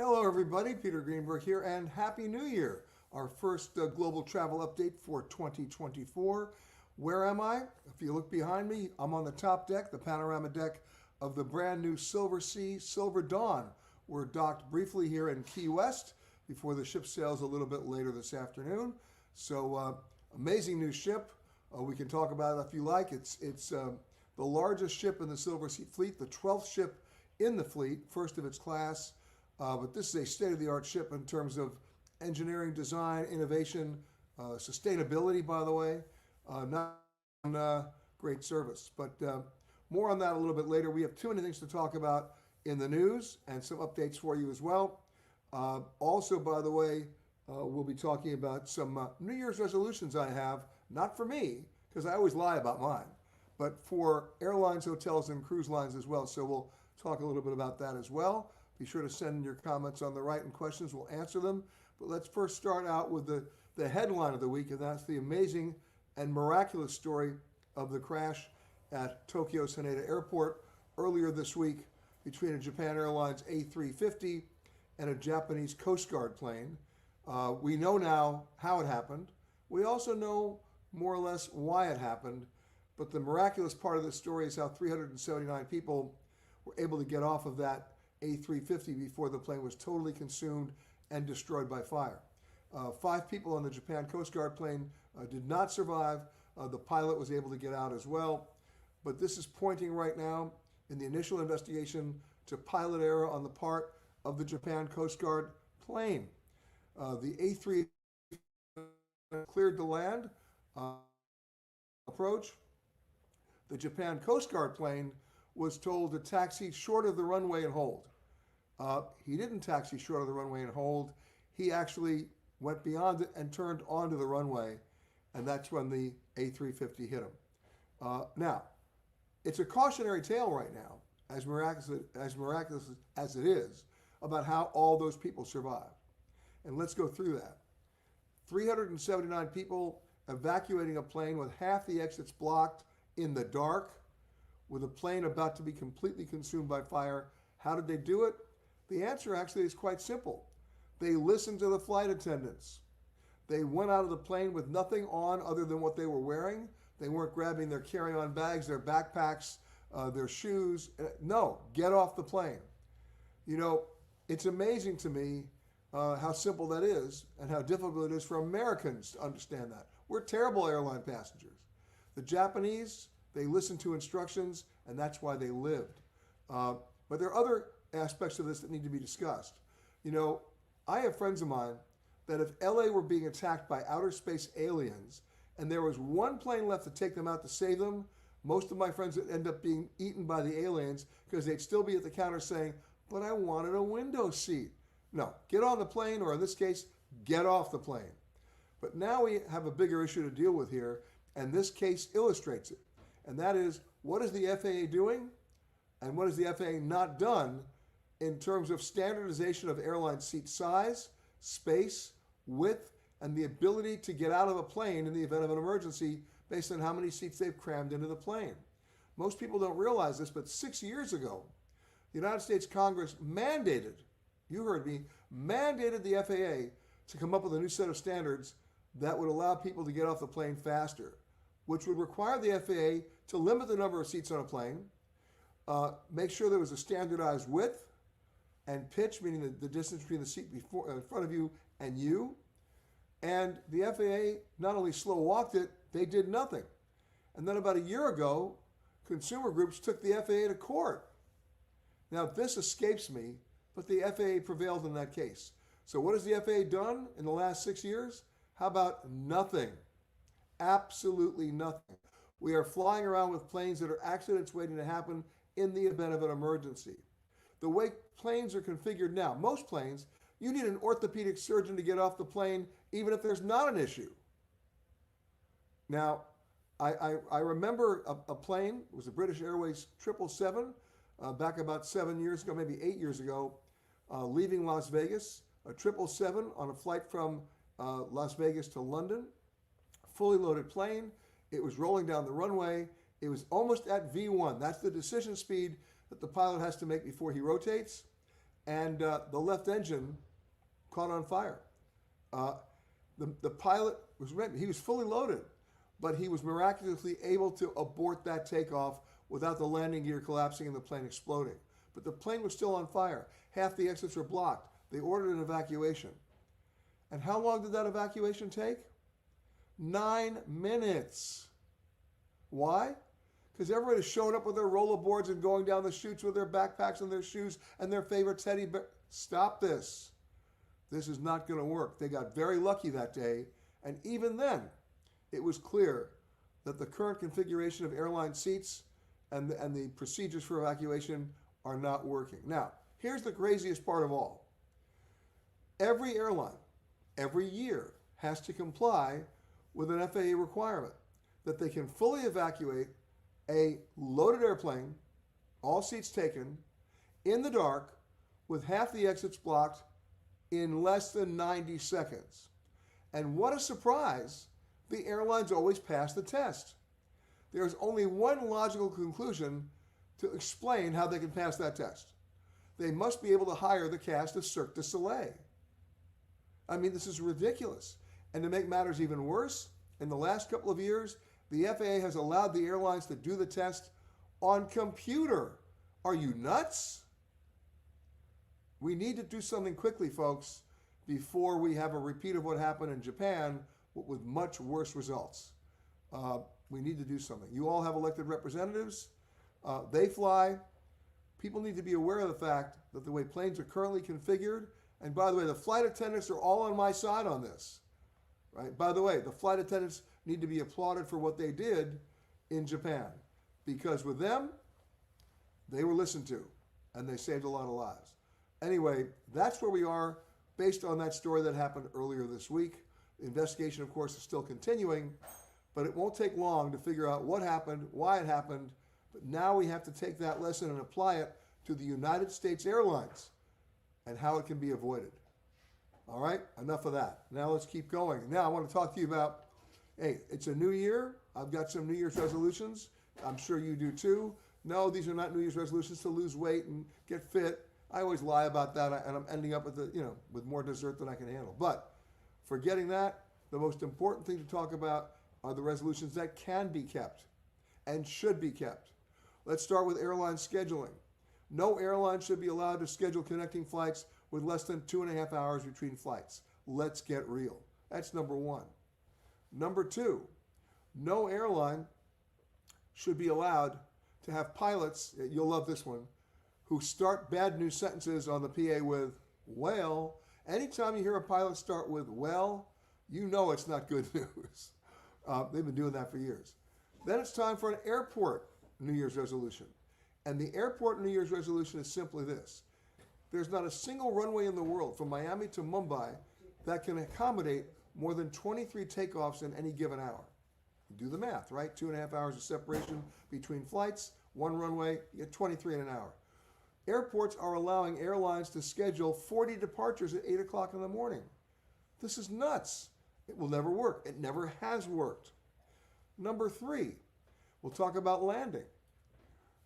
Hello, everybody. Peter Greenberg here, and Happy New Year. Our first global travel update for 2024. Where am I? If you look behind me, I'm on the top deck, the panorama deck of the brand new Silver Sea Silver Dawn. We're docked briefly here in Key West before the ship sails a little bit later this afternoon. So, amazing new ship. We can talk about it if you like. It's the largest ship in the Silver Sea fleet, the 12th ship in the fleet, first of its class. But this is a state-of-the-art ship in terms of engineering, design, innovation, sustainability, by the way, not great service. But more on that a little bit later. We have too many things to talk about in the news and some updates for you as well. Also, by the way, we'll be talking about some New Year's resolutions I have, not for me, because I always lie about mine, but for airlines, hotels, and cruise lines as well. So we'll talk a little bit about that as well. Be sure to send your comments on the right and questions. We'll answer them. But let's first start out with the headline of the week, and that's the amazing and miraculous story of the crash at Tokyo Haneda Airport earlier this week between a Japan Airlines A350 and a Japanese Coast Guard plane. We know now how it happened. We also know more or less why it happened. But the miraculous part of the story is how 379 people were able to get off of that A350 before the plane was totally consumed and destroyed by fire. 5 people on the Japan Coast Guard plane did not survive. The pilot was able to get out as well. But this is pointing right now in the initial investigation to pilot error on the part of the Japan Coast Guard plane. The A3 cleared to land approach. The Japan Coast Guard plane was told to taxi short of the runway and hold. He didn't taxi short of the runway and hold. He actually went beyond it and turned onto the runway, and that's when the A350 hit him. Now, it's a cautionary tale right now, as miraculous as it is, about how all those people survived. And let's go through that. 379 people evacuating a plane with half the exits blocked in the dark, with a plane about to be completely consumed by fire. How did they do it? The answer actually is quite simple. They listened to the flight attendants. They went out of the plane with nothing on other than what they were wearing. They weren't grabbing their carry-on bags, their backpacks, their shoes. No, get off the plane. You know, it's amazing to me how simple that is and how difficult it is for Americans to understand that. We're terrible airline passengers. The Japanese, they listened to instructions, and that's why they lived. But there are other aspects of this that need to be discussed. You know, I have friends of mine that if LA were being attacked by outer space aliens and there was one plane left to take them out to save them, most of my friends would end up being eaten by the aliens because they'd still be at the counter saying, but I wanted a window seat. No, get on the plane, or in this case, get off the plane. But now we have a bigger issue to deal with here, and this case illustrates it. And that is, what is the FAA doing and what has the FAA not done in terms of standardization of airline seat size, space, width, and the ability to get out of a plane in the event of an emergency based on how many seats they've crammed into the plane. Most people don't realize this, but 6 years ago, the United States Congress mandated, you heard me, mandated the FAA to come up with a new set of standards that would allow people to get off the plane faster, which would require the FAA to limit the number of seats on a plane, make sure there was a standardized width and pitch, meaning the distance between the seat in front of you and you. And the FAA not only slow walked it, they did nothing. And then about a year ago, consumer groups took the FAA to court. Now, this escapes me, but the FAA prevailed in that case. So what has the FAA done in the last 6 years? How about nothing? Absolutely nothing. We are flying around with planes that are accidents waiting to happen in the event of an emergency. The way planes are configured now, most planes, you need an orthopedic surgeon to get off the plane even if there's not an issue. Now, I remember a plane, it was a British Airways 777, back about 7 years ago, maybe 8 years ago, leaving Las Vegas, a 777 on a flight from Las Vegas to London, fully loaded plane. It was rolling down the runway. It was almost at V1. That's the decision speed that the pilot has to make before he rotates. and the left engine caught on fire. Uh, the pilot was ready. He was fully loaded, but he was miraculously able to abort that takeoff without the landing gear collapsing and the plane exploding. But the plane was still on fire. Half the exits were blocked. They ordered an evacuation. And how long did that evacuation take? 9 minutes. Why? Because everybody showed up with their rollerboards and going down the chutes with their backpacks and their shoes and their favorite teddy bear. Stop this. This is not going to work. They got very lucky that day, and even then, it was clear that the current configuration of airline seats and the procedures for evacuation are not working. Now, here's the craziest part of all. Every airline, every year, has to comply with an FAA requirement that they can fully evacuate a loaded airplane, all seats taken, in the dark, with half the exits blocked, in less than 90 seconds. And what a surprise, the airlines always pass the test. There's only one logical conclusion to explain how they can pass that test. They must be able to hire the cast of Cirque du Soleil. I mean, this is ridiculous. And to make matters even worse, in the last couple of years, the FAA has allowed the airlines to do the test on computer. Are you nuts? We need to do something quickly, folks, before we have a repeat of what happened in Japan with much worse results. We need to do something. You all have elected representatives. They fly. People need to be aware of the fact that the way planes are currently configured, and by the way, the flight attendants are all on my side on this. Right? By the way, the flight attendants need to be applauded for what they did in Japan, because with them, they were listened to, and they saved a lot of lives. Anyway, that's where we are based on that story that happened earlier this week. The investigation, of course, is still continuing, but it won't take long to figure out what happened, why it happened, but now we have to take that lesson and apply it to the United States Airlines and how it can be avoided. All right, enough of that. Now let's keep going. Now I want to talk to you about, hey, it's a new year. I've got some New Year's resolutions. I'm sure you do too. No, these are not New Year's resolutions to lose weight and get fit. I always lie about that, and I'm ending up with with more dessert than I can handle. But forgetting that, the most important thing to talk about are the resolutions that can be kept and should be kept. Let's start with airline scheduling. No airline should be allowed to schedule connecting flights with less than 2.5 hours between flights. Let's get real. That's number one. Number two, no airline should be allowed to have pilots, you'll love this one, who start bad news sentences on the PA with, well. Anytime you hear a pilot start with, well, you know it's not good news. They've been doing that for years. Then it's time for an airport New Year's resolution. And the airport New Year's resolution is simply this. There's not a single runway in the world from Miami to Mumbai that can accommodate more than 23 takeoffs in any given hour. You do the math, right? 2.5 hours of separation between flights, one runway, you get 23 in an hour. Airports are allowing airlines to schedule 40 departures at 8 o'clock in the morning. This is nuts. It will never work. It never has worked. Number three, we'll talk about landing.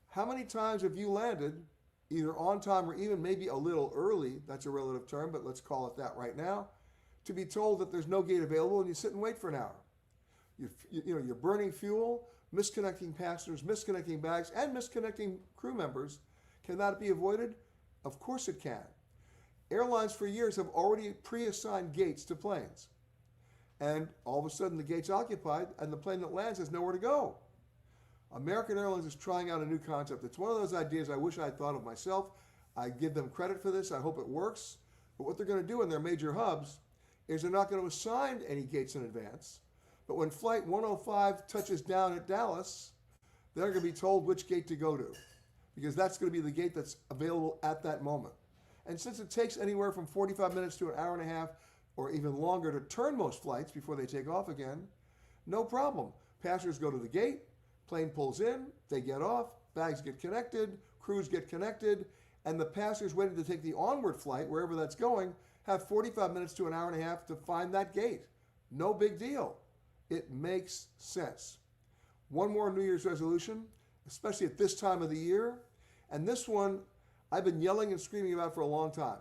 How many times have you landed either on time or even maybe a little early, that's a relative term, but let's call it that right now, to be told that there's no gate available and you sit and wait for an hour? You're burning fuel, misconnecting passengers, misconnecting bags, and misconnecting crew members. Can that be avoided? Of course it can. Airlines for years have already pre-assigned gates to planes. And all of a sudden the gate's occupied and the plane that lands has nowhere to go. American Airlines is trying out a new concept. It's one of those ideas I wish I had thought of myself. I give them credit for this. I hope it works. But what they're going to do in their major hubs is they're not going to assign any gates in advance. But when Flight 105 touches down at Dallas, they're going to be told which gate to go to, because that's going to be the gate that's available at that moment. And since it takes anywhere from 45 minutes to an hour and a half or even longer to turn most flights before they take off again, no problem. Passengers go to the gate, plane pulls in, they get off, bags get connected, crews get connected, and the passengers waiting to take the onward flight, wherever that's going, have 45 minutes to an hour and a half to find that gate. No big deal. It makes sense. One more New Year's resolution, especially at this time of the year, and this one I've been yelling and screaming about for a long time.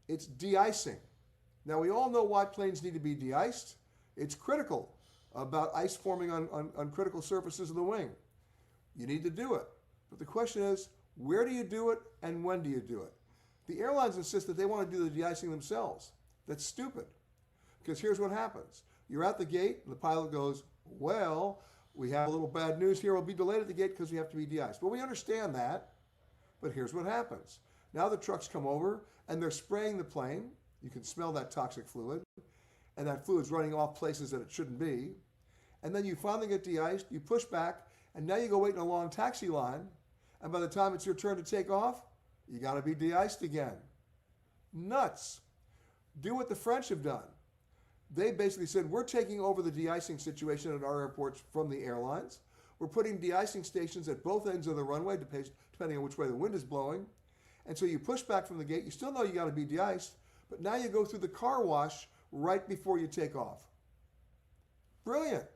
It's de-icing. Now, we all know why planes need to be de-iced. It's critical about ice forming on critical surfaces of the wing. You need to do it. But the question is, where do you do it and when do you do it? The airlines insist that they want to do the de-icing themselves. That's stupid. Because here's what happens. You're at the gate, and the pilot goes, well, we have a little bad news here. We'll be delayed at the gate because we have to be de-iced. Well, we understand that, but here's what happens. Now the trucks come over, and they're spraying the plane. You can smell that toxic fluid, and that fluid's running off places that it shouldn't be. And then you finally get de-iced, you push back, and now you go wait in a long taxi line, and by the time it's your turn to take off, you got to be de-iced again. Nuts. Do what the French have done. They basically said, we're taking over the de-icing situation at our airports from the airlines. We're putting de-icing stations at both ends of the runway, depending on which way the wind is blowing. And so you push back from the gate. You still know you got to be de-iced, but now you go through the car wash right before you take off. Brilliant.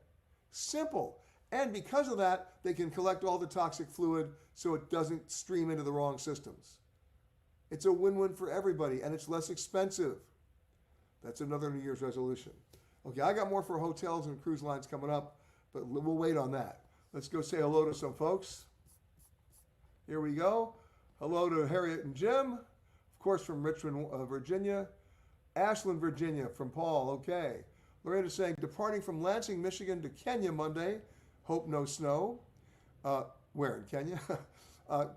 Simple. And because of that, they can collect all the toxic fluid so it doesn't stream into the wrong systems. It's a win-win for everybody, and it's less expensive. That's another New Year's resolution. Okay, I got more for hotels and cruise lines coming up, but we'll wait on that. Let's go say hello to some folks. Here we go. Hello to Harriet and Jim, of course from Richmond, Virginia. Ashland, Virginia, from Paul. Okay. Loretta saying, departing from Lansing, Michigan to Kenya Monday. Hope no snow. Where in Kenya?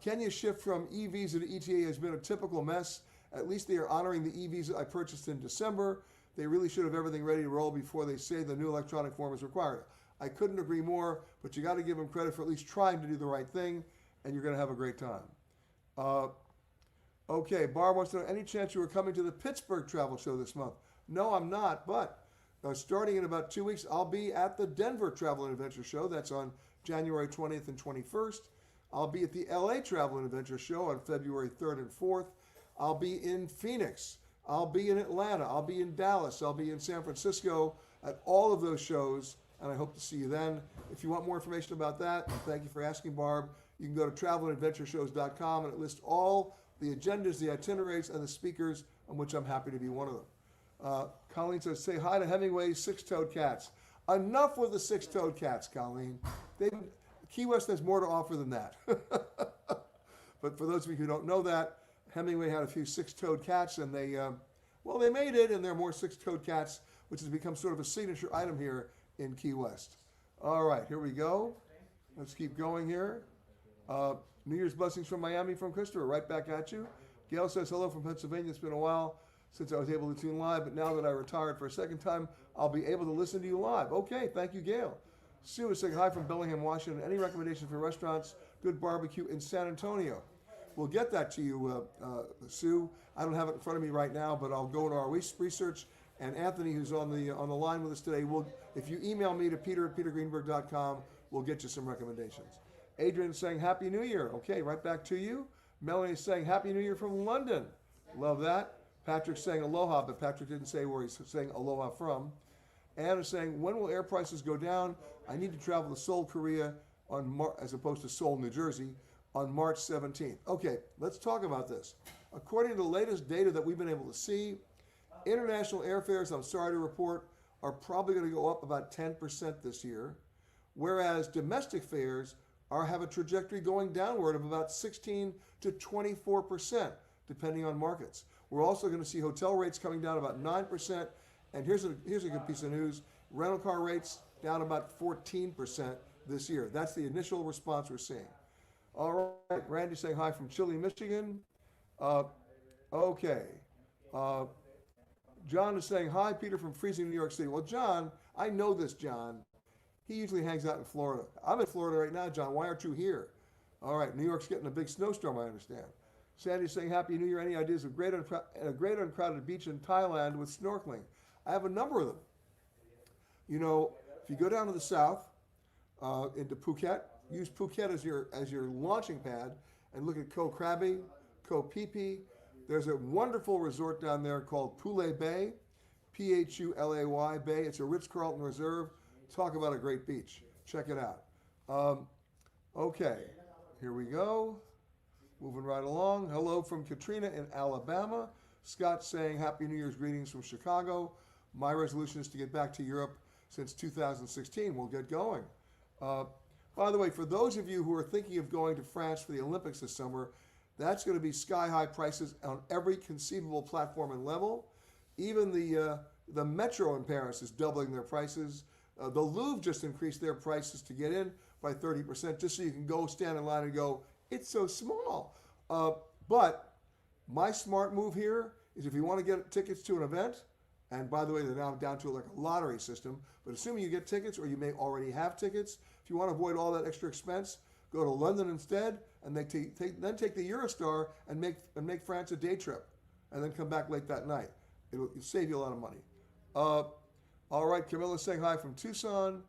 Kenya's shift from e-visa to ETA has been a typical mess. At least they are honoring the e-visa I purchased in December. They really should have everything ready to roll before they say the new electronic form is required. I couldn't agree more, but you got to give them credit for at least trying to do the right thing, and you're going to have a great time. Okay, Barb wants to know, any chance you are coming to the Pittsburgh travel show this month? No, I'm not, but starting in about 2 weeks, I'll be at the Denver Travel and Adventure Show. That's on January 20th and 21st. I'll be at the LA Travel and Adventure Show on February 3rd and 4th. I'll be in Phoenix. I'll be in Atlanta. I'll be in Dallas. I'll be in San Francisco at all of those shows, and I hope to see you then. If you want more information about that, thank you for asking, Barb. You can go to travelandadventureshows.com, and it lists all the agendas, the itineraries, and the speakers, on which I'm happy to be one of them. Colleen says, say hi to Hemingway's six-toed cats. Enough with the six-toed cats, Colleen. Key West has more to offer than that. But for those of you who don't know that, Hemingway had a few six-toed cats, and they made it, and there are more six-toed cats, which has become sort of a signature item here in Key West. All right, here we go. Let's keep going here. New Year's blessings from Miami from Christopher. Right back at you. Gail says, hello from Pennsylvania. It's been a while since I was able to tune live, but now that I retired for a second time, I'll be able to listen to you live. Okay, thank you, Gail. Sue is saying hi from Bellingham, Washington. Any recommendations for restaurants, good barbecue in San Antonio? We'll get that to you, Sue. I don't have it in front of me right now, but I'll go into our research. And Anthony, who's on the line with us today, if you email me to peter@petergreenberg.com, we'll get you some recommendations. Adrian's saying Happy New Year. Okay, right back to you. Melanie's saying Happy New Year from London. Love that. Patrick's saying aloha, but Patrick didn't say where he's saying aloha from. Anna's saying, when will air prices go down? I need to travel to Seoul, Korea, as opposed to Seoul, New Jersey, on March 17th. Okay, let's talk about this. According to the latest data that we've been able to see, international airfares, I'm sorry to report, are probably going to go up about 10% this year, whereas domestic fares have a trajectory going downward of about 16 to 24%, depending on markets. We're also going to see hotel rates coming down about 9%, and here's a good piece of news. Rental car rates down about 14% this year. That's the initial response we're seeing. All right, Randy's saying hi from Chile, Michigan. Okay. John is saying, hi, Peter from freezing New York City. Well, John, I know this John. He usually hangs out in Florida. I'm in Florida right now, John. Why aren't you here? All right, New York's getting a big snowstorm, I understand. Sandy's saying, Happy New Year. Any ideas of a great uncrowded beach in Thailand with snorkeling? I have a number of them. You know, if you go down to the south, into Phuket, use Phuket as your launching pad and look at Koh Krabi, Koh Phi Phi. There's a wonderful resort down there called Pulay Bay, Phulay Bay. It's a Ritz-Carlton reserve. Talk about a great beach. Check it out. Okay, here we go. Moving right along. Hello from Katrina in Alabama. Scott saying Happy New Year's greetings from Chicago. My resolution is to get back to Europe since 2016. We'll get going. Uh, by the way, for those of you who are thinking of going to France for the Olympics this summer, that's going to be sky-high prices on every conceivable platform and level. Even the metro in Paris is doubling their prices. The Louvre just increased their prices to get in by 30%, just so you can go stand in line and go, it's so small. But my smart move here is if you want to get tickets to an event, and by the way, they're now down to like a lottery system, but assuming you get tickets or you may already have tickets, if you want to avoid all that extra expense, go to London instead, and then take the Eurostar and make France a day trip, and then come back late that night. It'll save you a lot of money. All right, Camilla's saying hi from Tucson.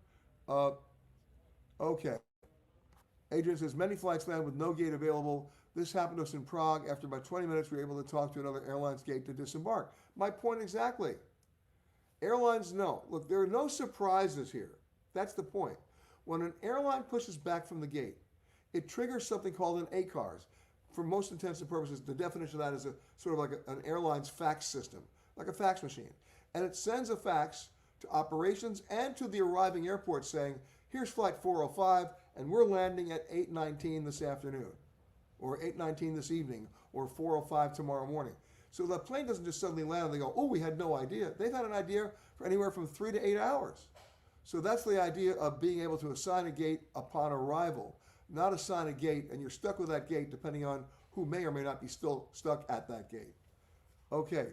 Okay. Adrian says, many flights land with no gate available. This happened to us in Prague. After about 20 minutes, we were able to talk to another airline's gate to disembark. My point exactly. Airlines know. Look, there are no surprises here. That's the point. When an airline pushes back from the gate, it triggers something called an ACARS. For most intents and purposes, the definition of that is a sort of like an airline's fax system, like a fax machine. And it sends a fax to operations and to the arriving airport saying, here's flight 405, and we're landing at 8:19 this afternoon, or 8:19 this evening, or 405 tomorrow morning. So the plane doesn't just suddenly land and they go, oh, we had no idea. They've had an idea for anywhere from 3 to 8 hours. So that's the idea of being able to assign a gate upon arrival, not assign a gate, and you're stuck with that gate depending on who may or may not be still stuck at that gate. Okay,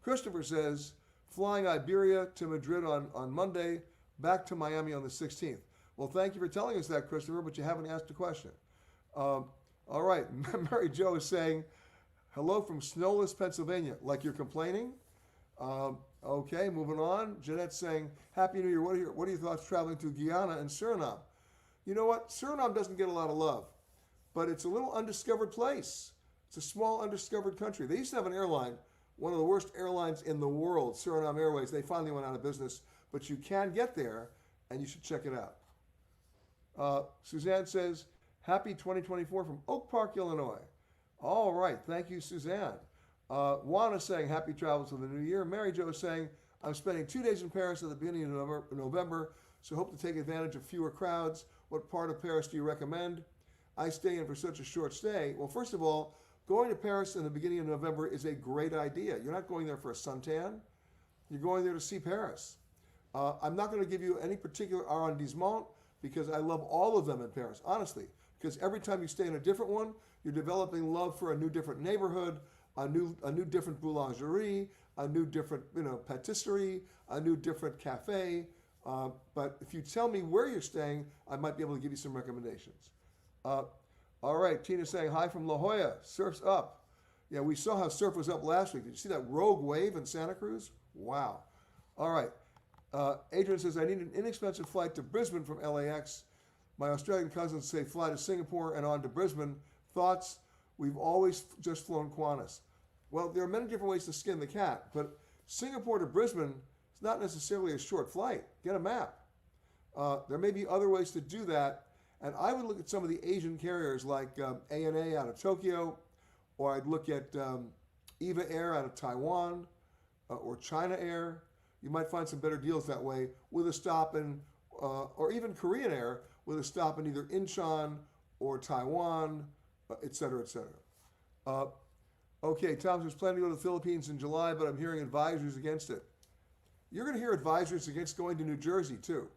Christopher says, flying Iberia to Madrid on Monday, back to Miami on the 16th. Well, thank you for telling us that, Christopher, but you haven't asked a question. All right, Mary Jo is saying, hello from snowless Pennsylvania. Like you're complaining? Okay, moving on. Jeanette's saying, Happy New Year. What are your thoughts traveling to Guyana and Suriname? You know what? Suriname doesn't get a lot of love, but it's a little undiscovered place. It's a small undiscovered country. They used to have an airline, one of the worst airlines in the world, Suriname Airways. They finally went out of business, but you can get there, and you should check it out. Suzanne says, Happy 2024 from Oak Park, Illinois. All right, thank you, Suzanne. Juana saying, Happy travels to the new year. Mary Jo is saying, I'm spending 2 days in Paris at the beginning of November, so hope to take advantage of fewer crowds. What part of Paris do you recommend? I stay in for such a short stay. Well, first of all, going to Paris in the beginning of November is a great idea. You're not going there for a suntan. You're going there to see Paris. I'm not going to give you any particular arrondissement because I love all of them in Paris, honestly. Because every time you stay in a different one, you're developing love for a new different neighborhood, a new different boulangerie, a new different patisserie, a new different cafe. But if you tell me where you're staying, I might be able to give you some recommendations. All right, Tina's saying hi from La Jolla. Surf's up. Yeah, we saw how surf was up last week. Did you see that rogue wave in Santa Cruz? Wow. All right. Adrian says, I need an inexpensive flight to Brisbane from LAX. My Australian cousins say fly to Singapore and on to Brisbane. Thoughts? We've always just flown Qantas. Well, there are many different ways to skin the cat, but Singapore to Brisbane is not necessarily a short flight. Get a map. There may be other ways to do that, and I would look at some of the Asian carriers like ANA out of Tokyo, or I'd look at EVA Air out of Taiwan, or China Air. You might find some better deals that way with a stop in, or even Korean Air with a stop in either Incheon or Taiwan, et cetera, et cetera. Okay, Tom says, planning to go to the Philippines in July, but I'm hearing advisories against it. You're going to hear advisories against going to New Jersey, too.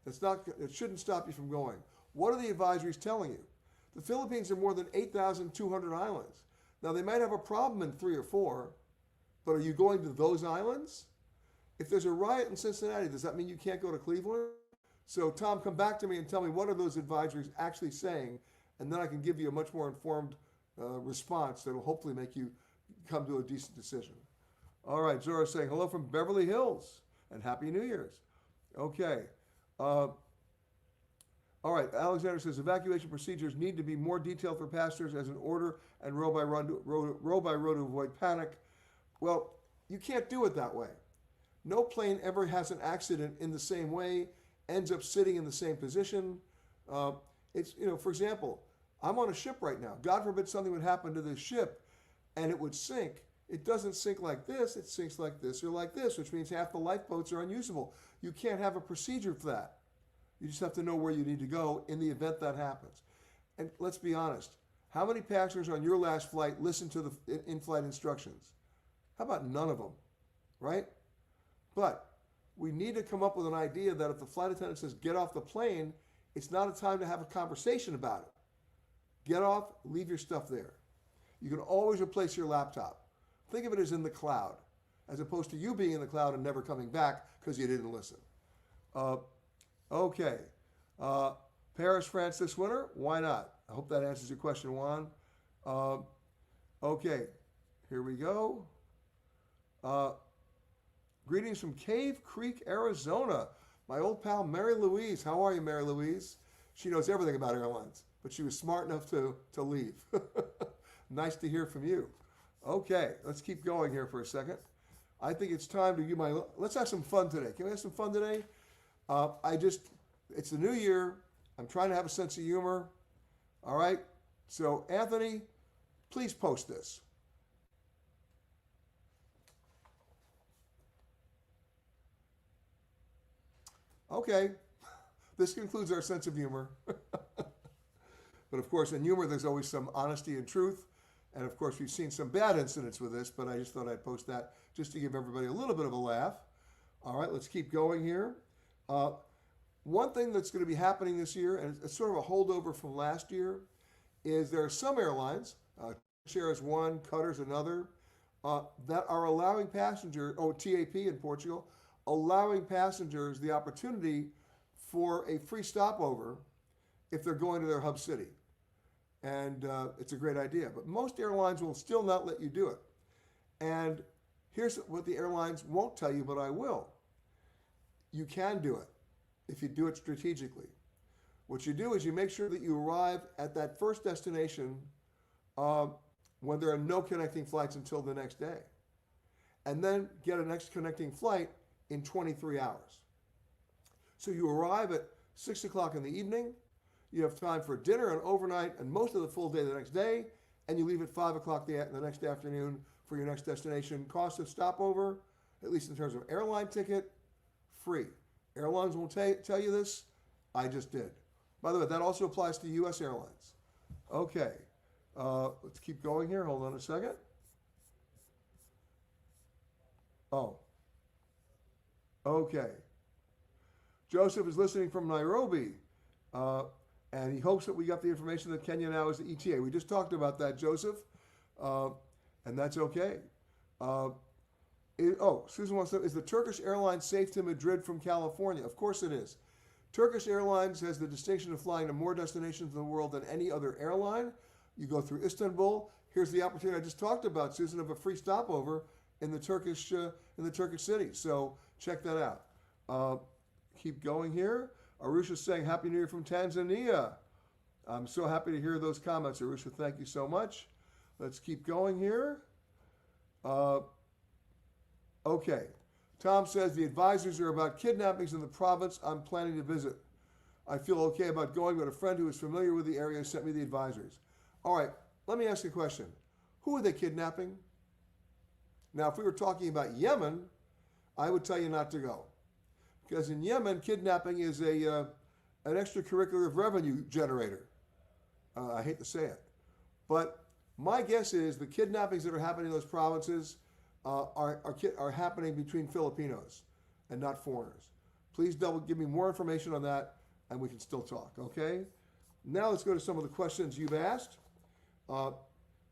It shouldn't stop you from going. What are the advisories telling you? The Philippines are more than 8,200 islands. Now, they might have a problem in 3 or 4, but are you going to those islands? If there's a riot in Cincinnati, does that mean you can't go to Cleveland? So, Tom, come back to me and tell me what are those advisories actually saying, and then I can give you a much more informed response that will hopefully make you come to a decent decision. All right, Zora saying hello from Beverly Hills and Happy New Year's. Okay. All right, Alexander says evacuation procedures need to be more detailed for passengers as an order and row by row to avoid panic. Well, you can't do it that way. No plane ever has an accident in the same way, ends up sitting in the same position. For example, I'm on a ship right now. God forbid something would happen to this ship and it would sink. It doesn't sink like this, it sinks like this or like this, which means half the lifeboats are unusable. You can't have a procedure for that. You just have to know where you need to go in the event that happens. And let's be honest, how many passengers on your last flight listened to the in-flight instructions? How about none of them, right? But we need to come up with an idea that if the flight attendant says get off the plane, it's not a time to have a conversation about it. Get off, leave your stuff there. You can always replace your laptop. Think of it as in the cloud, as opposed to you being in the cloud and never coming back because you didn't listen. Okay. Paris, France this winter? Why not? I hope that answers your question, Juan. Okay. Here we go. Greetings from Cave Creek, Arizona. My old pal, Mary Louise. How are you, Mary Louise? She knows everything about airlines, but she was smart enough to leave. Nice to hear from you. Okay, let's keep going here for a second. I think it's time to give let's have some fun today. Can we have some fun today? It's the new year. I'm trying to have a sense of humor. All right? So, Anthony, please post this. Okay, this concludes our sense of humor. But of course, in humor, there's always some honesty and truth. And of course, we've seen some bad incidents with this, but I just thought I'd post that just to give everybody a little bit of a laugh. All right, let's keep going here. One thing that's going to be happening this year, and it's sort of a holdover from last year, is there are some airlines, Share is one, Qatar's another, that are allowing passengers, TAP in Portugal, allowing passengers the opportunity for a free stopover if they're going to their hub city. And it's a great idea. But most airlines will still not let you do it. And here's what the airlines won't tell you, but I will. You can do it if you do it strategically. What you do is you make sure that you arrive at that first destination when there are no connecting flights until the next day. And then get a next connecting flight in 23 hours. So you arrive at 6 o'clock in the evening, you have time for dinner and overnight and most of the full day the next day, and you leave at 5 o'clock the next afternoon for your next destination. Cost of stopover, at least in terms of airline ticket, free. Airlines won't tell you this. I just did. By the way, that also applies to U.S. airlines. Okay, let's keep going here. Hold on a second. Oh, okay. Joseph is listening from Nairobi, and he hopes that we got the information that Kenya now is the ETA. We just talked about that, Joseph, and that's okay. Susan wants to know, is the Turkish Airlines safe to Madrid from California? Of course it is. Turkish Airlines has the distinction of flying to more destinations in the world than any other airline. You go through Istanbul. Here's the opportunity I just talked about, Susan, of a free stopover in the Turkish city. So check that out. Keep going here. Arusha's saying Happy New Year from Tanzania. I'm so happy to hear those comments, Arusha. Thank you so much. Let's keep going here. Okay. Tom says the advisors are about kidnappings in the province I'm planning to visit. I feel okay about going, but a friend who is familiar with the area sent me the advisors. All right, let me ask you a question. Who are they kidnapping? Now, if we were talking about Yemen, I would tell you not to go. Because in Yemen, kidnapping is an extracurricular revenue generator. I hate to say it. But my guess is the kidnappings that are happening in those provinces are happening between Filipinos and not foreigners. Please give me more information on that, and we can still talk, okay? Now let's go to some of the questions you've asked.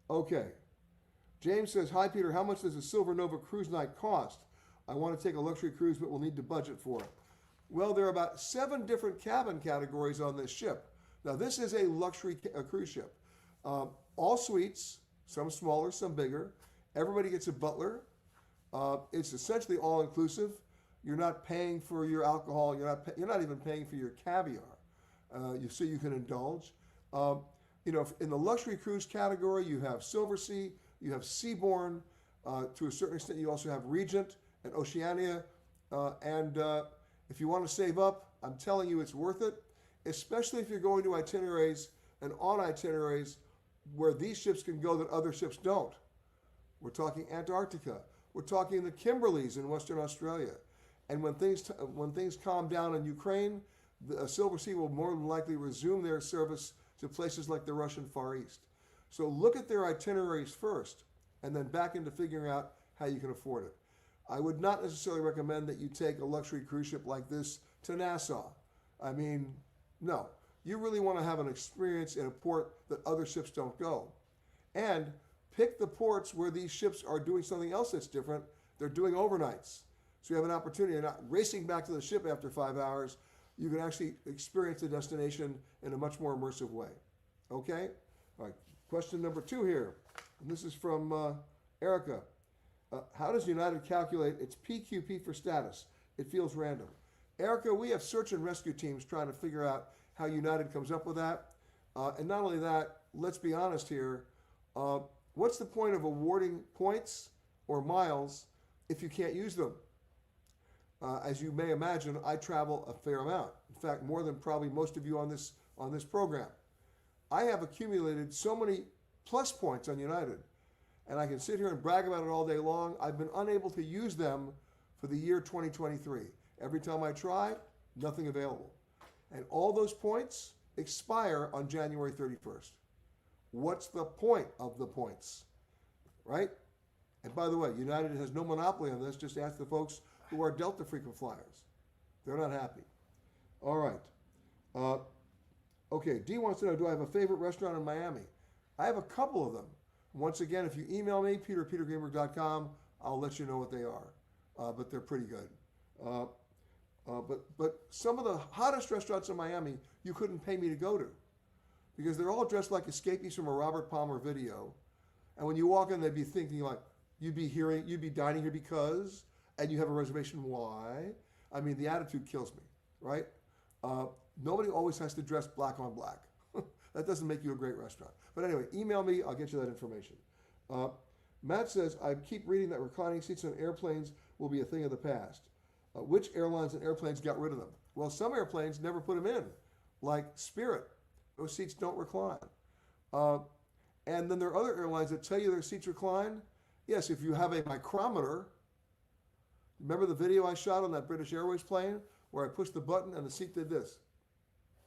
Okay. James says, hi, Peter, how much does a Silver Nova cruise night cost? I want to take a luxury cruise, but we'll need to budget for it. Well, there are about 7 different cabin categories on this ship. Now, this is a luxury cruise ship. All suites, some smaller, some bigger. Everybody gets a butler. It's essentially all-inclusive. You're not paying for your alcohol. You're not even paying for your caviar. So you can indulge. In the luxury cruise category, you have Silversea, you have Seabourn. To a certain extent, you also have Regent and Oceania. And if you want to save up, I'm telling you it's worth it, especially if you're going to itineraries and on itineraries where these ships can go that other ships don't. We're talking Antarctica. We're talking the Kimberleys in Western Australia. And when things calm down in Ukraine, the Silver Sea will more than likely resume their service to places like the Russian Far East. So look at their itineraries first, and then back into figuring out how you can afford it. I would not necessarily recommend that you take a luxury cruise ship like this to Nassau. I mean, no. You really want to have an experience in a port that other ships don't go. And pick the ports where these ships are doing something else that's different. They're doing overnights. So you have an opportunity. You're not racing back to the ship after 5 hours. You can actually experience the destination in a much more immersive way. Okay? All right. Question number 2 here. And this is from Erica. How does United calculate its PQP for status? It feels random. Erica, we have search and rescue teams trying to figure out how United comes up with that. And not only that, let's be honest here. What's the point of awarding points or miles if you can't use them? As you may imagine, I travel a fair amount. In fact, more than probably most of you on this program. I have accumulated so many plus points on United, and I can sit here and brag about it all day long. I've been unable to use them for the year 2023. Every time I try, nothing available. And all those points expire on January 31st. What's the point of the points? Right? And by the way, United has no monopoly on this. Just ask the folks who are Delta frequent flyers. They're not happy. All right. Okay, D wants to know, do I have a favorite restaurant in Miami? I have a couple of them. Once again, if you email me, peter@petergreenberg.com, I'll let you know what they are. But they're pretty good. But some of the hottest restaurants in Miami, you couldn't pay me to go to, because they're all dressed like escapees from a Robert Palmer video. And when you walk in, they'd be thinking like, you'd be dining here because, and you have a reservation, why? I mean, the attitude kills me, right? Nobody always has to dress black on black. That doesn't make you a great restaurant. But anyway, email me, I'll get you that information. Matt says, I keep reading that reclining seats on airplanes will be a thing of the past. Which airlines and airplanes got rid of them? Well, some airplanes never put them in, like Spirit. Those seats don't recline. And then there are other airlines that tell you their seats recline. Yes, if you have a micrometer. Remember the video I shot on that British Airways plane where I pushed the button and the seat did this?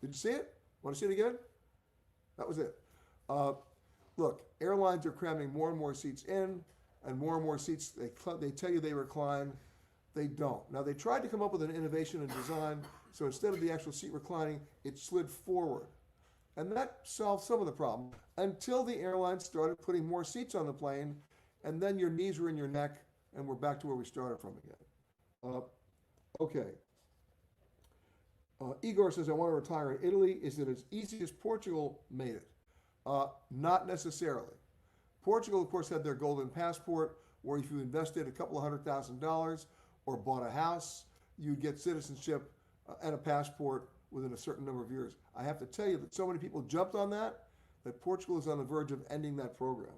Did you see it? Want to see it again? That was it. Look, airlines are cramming more and more seats in, and more seats, they tell you they recline. They don't. Now, they tried to come up with an innovation in design, so instead of the actual seat reclining, it slid forward. And that solved some of the problem until the airlines started putting more seats on the plane, and then your knees were in your neck, and we're back to where we started from again. Okay. Igor says, I want to retire in Italy. Is it as easy as Portugal made it? Not necessarily. Portugal, of course, had their golden passport, where if you invested a couple of $100,000 or bought a house, you'd get citizenship and a passport within a certain number of years. I have to tell you that so many people jumped on that Portugal is on the verge of ending that program.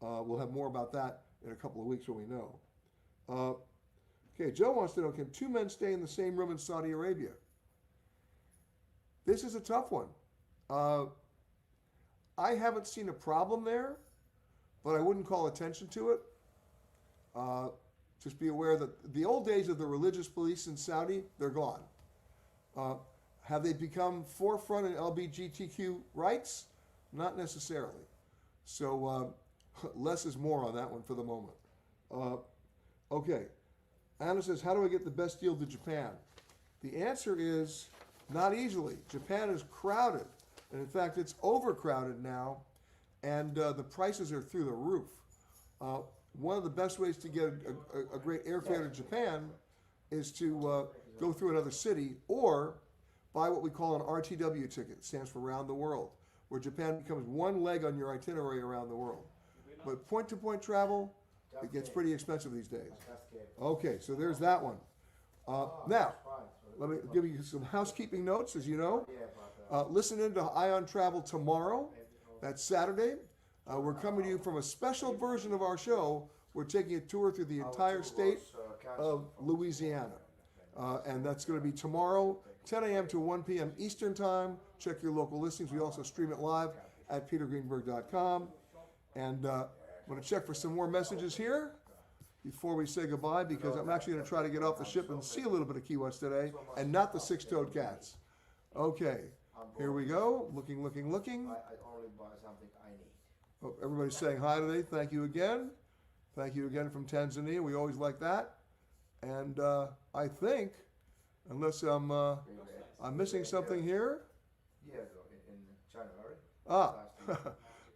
We'll have more about that in a couple of weeks when we know. Okay, Joe wants to know, can 2 men stay in the same room in Saudi Arabia? This is a tough one. I haven't seen a problem there, but I wouldn't call attention to it. Just be aware that the old days of the religious police in Saudi, they're gone. Have they become forefront in LGBTQ rights? Not necessarily. So less is more on that one for the moment. Okay. Anna says, how do I get the best deal to Japan? The answer is not easily. Japan is crowded. And in fact, it's overcrowded now. And the prices are through the roof. One of the best ways to get a great airfare to Japan is to go through another city or buy what we call an RTW ticket. It stands for Round the World, where Japan becomes one leg on your itinerary around the world. But point-to-point travel, it gets pretty expensive these days. Okay, so there's that one. Now, let me give you some housekeeping notes, as you know. Listen in to Ion Travel tomorrow. That's Saturday. We're coming to you from a special version of our show. We're taking a tour through the entire state of Louisiana. And that's going to be tomorrow 10 a.m. to 1 p.m. Eastern Time. Check your local listings. We also stream it live at petergreenberg.com. And I'm going to check for some more messages here before we say goodbye, because I'm actually going to try to get off the ship and see a little bit of Key West today, and not the six-toed cats. Okay, here we go. Looking. I only buy something I need. Oh, everybody's saying hi today. Thank you again. Thank you again from Tanzania. We always like that. And I think, unless I'm missing something here. Yeah, in China, right? Ah,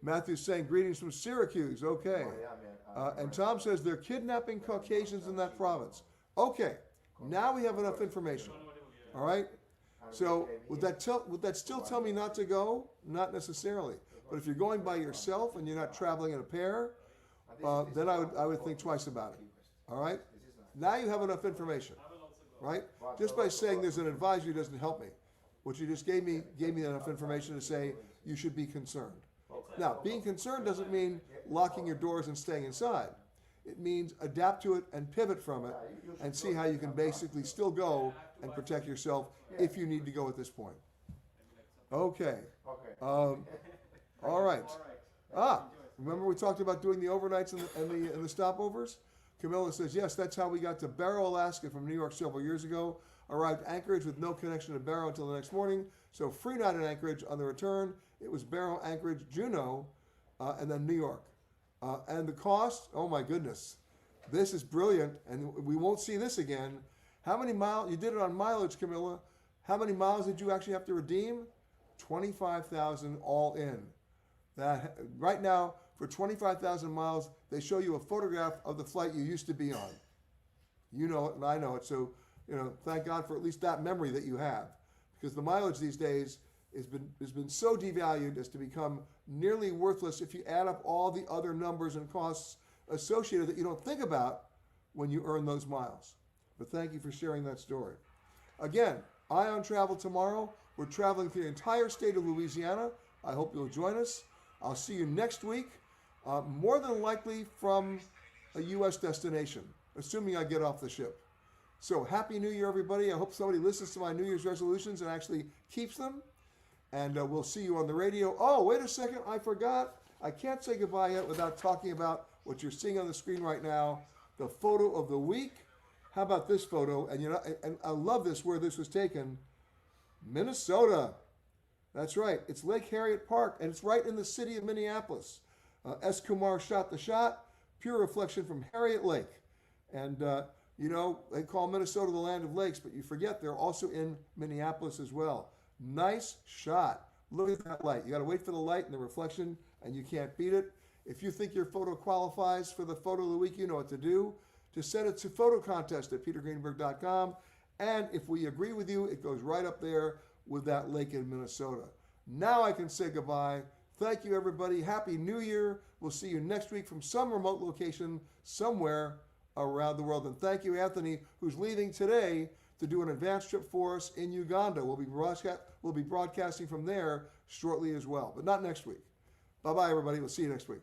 Matthew's saying greetings from Syracuse. Okay. Oh, yeah, man. And Tom says they're kidnapping Caucasians in that province. Okay, now we have enough information. All right. So would that still tell me not to go? Not necessarily. But if you're going by yourself and you're not traveling in a pair, then I would think twice about it. All right. Now you have enough information, right? Just by saying there's an advisory doesn't help me. What you just gave me enough information to say you should be concerned. Now, being concerned doesn't mean locking your doors and staying inside. It means adapt to it and pivot from it and see how you can basically still go and protect yourself if you need to go at this point. Okay. All right. Remember we talked about doing the overnights and the stopovers? Camilla says, yes, that's how we got to Barrow, Alaska from New York several years ago. Arrived Anchorage with no connection to Barrow until the next morning. So free night in Anchorage. On the return, it was Barrow, Anchorage, Juneau, and then New York. And the cost, oh my goodness. This is brilliant, and we won't see this again. How many miles? You did it on mileage, Camilla. How many miles did you actually have to redeem? 25,000 all in. That right now, for 25,000 miles, they show you a photograph of the flight you used to be on. You know it, and I know it. So, thank God for at least that memory that you have, because the mileage these days has been so devalued as to become nearly worthless if you add up all the other numbers and costs associated that you don't think about when you earn those miles. But thank you for sharing that story. Again, Ion Travel tomorrow. We're traveling through the entire state of Louisiana. I hope you'll join us. I'll see you next week, more than likely from a U.S. destination, assuming I get off the ship. So Happy New Year, everybody. I hope somebody listens to my New Year's resolutions and actually keeps them. And we'll see you on the radio. Oh, wait a second. I forgot. I can't say goodbye yet without talking about what you're seeing on the screen right now, the photo of the week. How about this photo? And I love this, where this was taken. Minnesota. That's right. It's Lake Harriet Park, and it's right in the city of Minneapolis. S. Kumar shot the shot. Pure reflection from Harriet Lake. And, they call Minnesota the land of lakes, but you forget they're also in Minneapolis as well. Nice shot. Look at that light. You got to wait for the light and the reflection, and you can't beat it. If you think your photo qualifies for the photo of the week, you know what to do. Just send it to photocontest@petergreenberg.com. And if we agree with you, it goes right up there with that lake in Minnesota. Now I can say goodbye. Thank you, everybody. Happy New Year. We'll see you next week from some remote location somewhere around the world. And thank you, Anthony, who's leaving today to do an advanced trip for us in Uganda. We'll be broadcasting from there shortly as well, but not next week. Bye-bye, everybody. We'll see you next week.